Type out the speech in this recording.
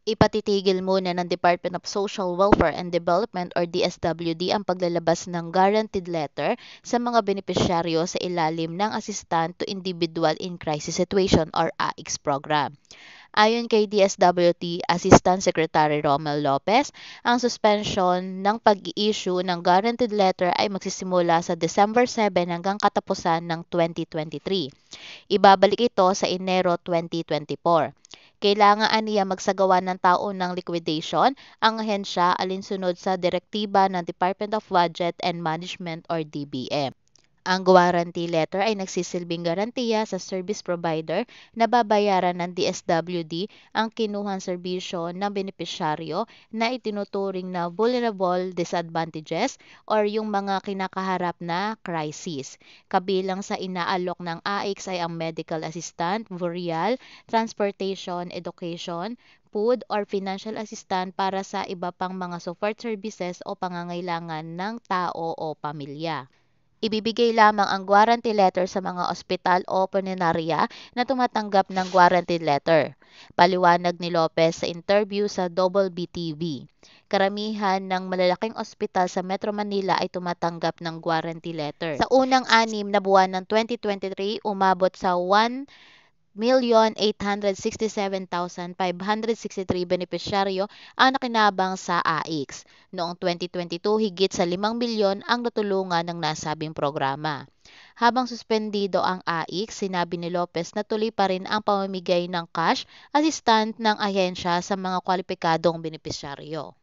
Ipatitigil muna ng Department of Social Welfare and Development or DSWD ang paglalabas ng guaranteed letter sa mga benepisyaryo sa ilalim ng Assistance to Individual in Crisis Situation or AICS program. Ayon kay DSWD Assistant Secretary Romel Lopez, ang suspension ng pag-i-issue ng guaranteed letter ay magsisimula sa December 7 hanggang katapusan ng 2023. Ibabalik ito sa Enero 2024. Kailangan aniya magsagawa ng taon ng liquidation ang ahensya alinsunod sa direktiba ng Department of Budget and Management or DBM. Ang guarantee letter ay nagsisilbing garantiya sa service provider na babayaran ng DSWD ang kinuhang serbisyo ng benepisyaryo na itinuturing na vulnerable disadvantages or yung mga kinakaharap na crisis. Kabilang sa inaalok ng AICS ay ang medical assistant, burial, transportation, education, food or financial assistance para sa iba pang mga support services o pangangailangan ng tao o pamilya. Ibibigay lamang ang guarantee letter sa mga ospital o punerarya na tumatanggap ng guarantee letter. Paliwanag ni Lopez sa interview sa Double BTV. Karamihan ng malalaking ospital sa Metro Manila ay tumatanggap ng guarantee letter. Sa unang 6 na buwan ng 2023, umabot sa 1,867,563 benepisyaryo ang nakinabang sa AICS. Noong 2022, higit sa 5 milyon ang natulungan ng nasabing programa. Habang suspendido ang AICS, sinabi ni Lopez na tuloy pa rin ang pamamigay ng cash assistant ng ahensya sa mga kwalipikadong benepisyaryo.